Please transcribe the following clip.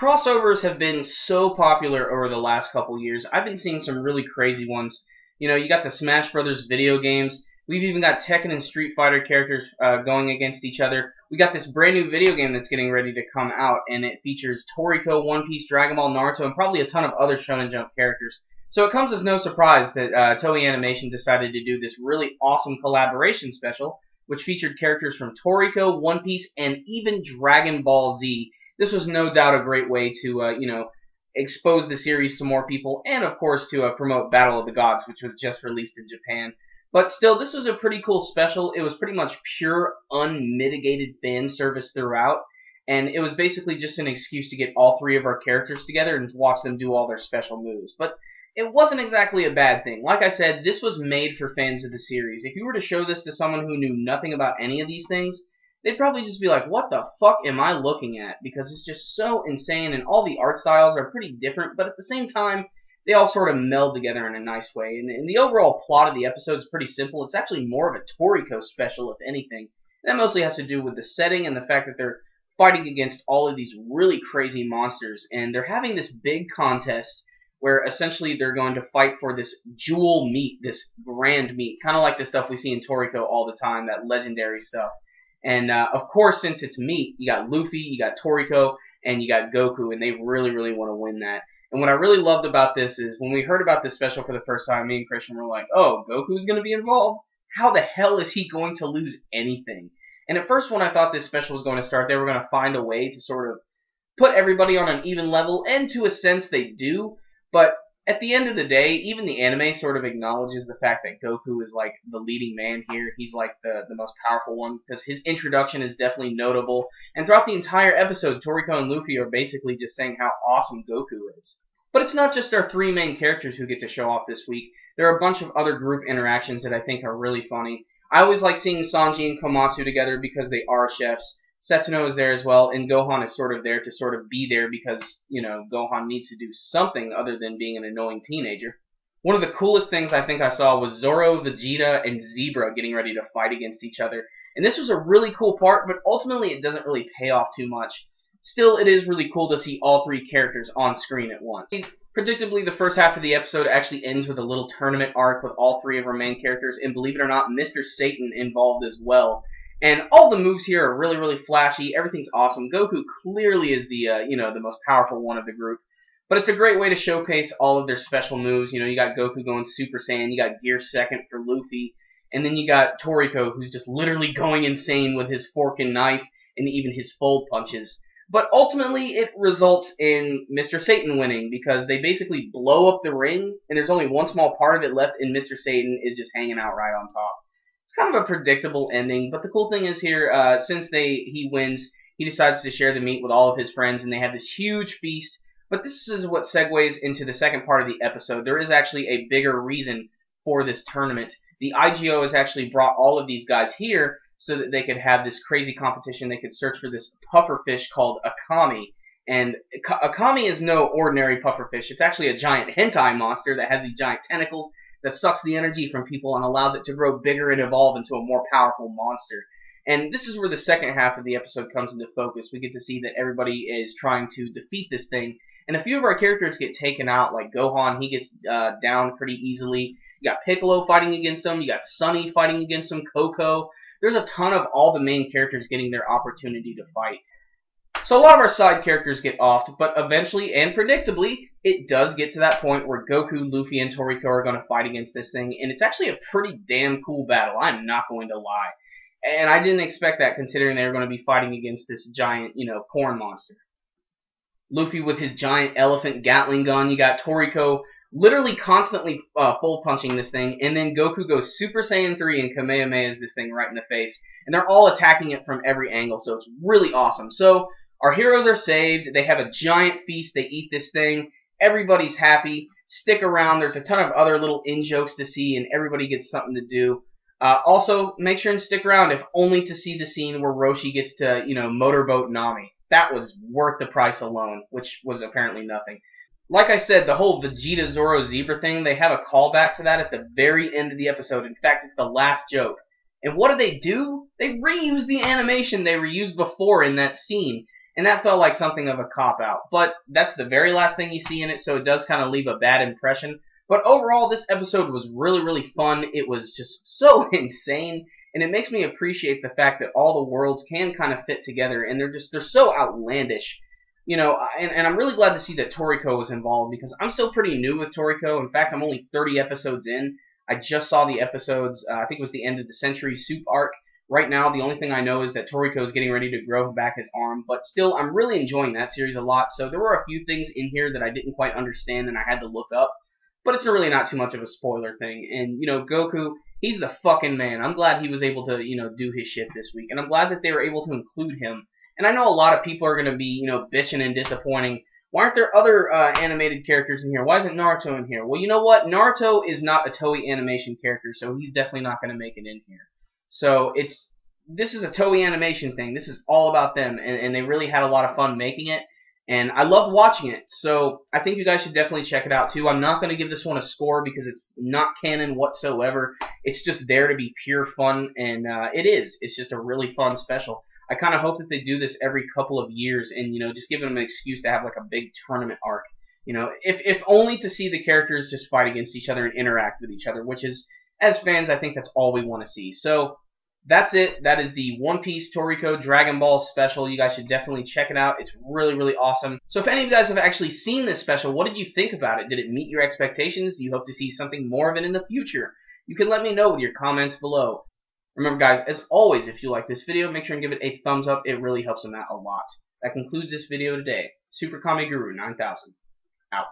Crossovers have been so popular over the last couple years. I've been seeing some really crazy ones. You know, you got the Smash Brothers video games. We've even got Tekken and Street Fighter characters going against each other. We got this brand new video game that's getting ready to come out, and it features Toriko, One Piece, Dragon Ball, Naruto, and probably a ton of other Shonen Jump characters. So it comes as no surprise that Toei Animation decided to do this really awesome collaboration special, which featured characters from Toriko, One Piece, and even Dragon Ball Z. This was no doubt a great way to, expose the series to more people, and of course to promote Battle of the Gods, which was just released in Japan. But still, this was a pretty cool special. It was pretty much pure, unmitigated fan service throughout, and it was basically just an excuse to get all three of our characters together and watch them do all their special moves. But it wasn't exactly a bad thing. Like I said, this was made for fans of the series. If you were to show this to someone who knew nothing about any of these things, they'd probably just be like, what the fuck am I looking at? Because it's just so insane, and all the art styles are pretty different, but at the same time, they all sort of meld together in a nice way. And the overall plot of the episode is pretty simple. It's actually more of a Toriko special, if anything. That mostly has to do with the setting and the fact that they're fighting against all of these really crazy monsters, and they're having this big contest where essentially they're going to fight for this jewel meat, this grand meat, kind of like the stuff we see in Toriko all the time, that legendary stuff. And, of course, since it's meat, you got Luffy, you got Toriko, and you got Goku, and they really, really want to win that. And what I really loved about this is when we heard about this special for the first time, me and Christian were like, oh, Goku's going to be involved? How the hell is he going to lose anything? And at first when I thought this special was going to start, they were going to find a way to sort of put everybody on an even level, and to a sense they do, but at the end of the day, even the anime sort of acknowledges the fact that Goku is like the leading man here. He's like the most powerful one, because his introduction is definitely notable. And throughout the entire episode, Toriko and Luffy are basically just saying how awesome Goku is. But it's not just our three main characters who get to show off this week. There are a bunch of other group interactions that I think are really funny. I always like seeing Sanji and Komatsu together because they are chefs. Setsuna is there as well, and Gohan is sort of there to sort of be there because, Gohan needs to do something other than being an annoying teenager. One of the coolest things I think I saw was Zoro, Vegeta, and Zebra getting ready to fight against each other. And this was a really cool part, but ultimately it doesn't really pay off too much. Still, it is really cool to see all three characters on screen at once. Predictably, the first half of the episode actually ends with a little tournament arc with all three of our main characters, and believe it or not, Mr. Satan involved as well. And all the moves here are really, really flashy. Everything's awesome. Goku clearly is the, the most powerful one of the group. But it's a great way to showcase all of their special moves. You got Goku going Super Saiyan. You got Gear Second for Luffy. And then you got Toriko, who's just literally going insane with his fork and knife and even his fold punches. But ultimately, it results in Mr. Satan winning because they basically blow up the ring, and there's only one small part of it left, and Mr. Satan is just hanging out right on top. It's kind of a predictable ending, but the cool thing is here, since he wins, he decides to share the meat with all of his friends, and they have this huge feast. But this is what segues into the second part of the episode. There is actually a bigger reason for this tournament. The IGO has actually brought all of these guys here so that they could have this crazy competition. They could search for this pufferfish called Akami. And Akami is no ordinary pufferfish. It's actually a giant hentai monster that has these giant tentacles that sucks the energy from people and allows it to grow bigger and evolve into a more powerful monster. And this is where the second half of the episode comes into focus. We get to see that everybody is trying to defeat this thing. And a few of our characters get taken out, like Gohan. He gets down pretty easily. You got Piccolo fighting against him. You got Sunny fighting against him. Coco. There's a ton of all the main characters getting their opportunity to fight. So a lot of our side characters get offed, but eventually and predictably, it does get to that point where Goku, Luffy, and Toriko are going to fight against this thing, and it's actually a pretty damn cool battle, I'm not going to lie. And I didn't expect that considering they were going to be fighting against this giant, porn monster. Luffy with his giant elephant Gatling gun, you got Toriko literally constantly fold punching this thing, and then Goku goes Super Saiyan 3 and Kamehamehas this thing right in the face, and they're all attacking it from every angle, so it's really awesome. So our heroes are saved, they have a giant feast, they eat this thing, everybody's happy, stick around, there's a ton of other little in-jokes to see, and everybody gets something to do. Also, make sure and stick around, if only to see the scene where Roshi gets to, motorboat Nami. That was worth the price alone, which was apparently nothing. Like I said, the whole Vegeta, Zoro, Zebra thing, they have a callback to that at the very end of the episode. In fact, it's the last joke. And what do? They reuse the animation they reused before in that scene. and that felt like something of a cop-out. But that's the very last thing you see in it, so it does kind of leave a bad impression. But overall, this episode was really, really fun. It was just so insane, and it makes me appreciate the fact that all the worlds can kind of fit together, and they're so outlandish. You know, and I'm really glad to see that Toriko was involved, because I'm still pretty new with Toriko. In fact, I'm only 30 episodes in. I just saw the episodes, I think it was the end of the Century Soup arc. Right now, the only thing I know is that Toriko is getting ready to grow back his arm, but still, I'm really enjoying that series a lot. So there were a few things in here that I didn't quite understand and I had to look up, but it's really not too much of a spoiler thing. And, you know, Goku, he's the fucking man. I'm glad he was able to, you know, do his shit this week, and I'm glad that they were able to include him. And I know a lot of people are going to be, you know, bitching and disappointing. Why aren't there other animated characters in here? Why isn't Naruto in here? Well, you know what? Naruto is not a Toei animation character, so he's definitely not going to make it in here. So this is a Toei animation thing. This is all about them, and they really had a lot of fun making it. And I loved watching it, so I think you guys should definitely check it out too. I'm not going to give this one a score because it's not canon whatsoever. It's just there to be pure fun, and it is. It's just a really fun special. I kind of hope that they do this every couple of years and, you know, just give them an excuse to have like a big tournament arc. You know, if only to see the characters just fight against each other and interact with each other, which is, as fans, I think that's all we want to see. So that's it. That is the One Piece Toriko Dragon Ball special. You guys should definitely check it out. It's really, really awesome. So if any of you guys have actually seen this special, what did you think about it? Did it meet your expectations? Do you hope to see something more of it in the future? You can let me know with your comments below. Remember, guys, as always, if you like this video, make sure and give it a thumbs up. It really helps them out a lot. That concludes this video today. Super Kami Guru 9000, out.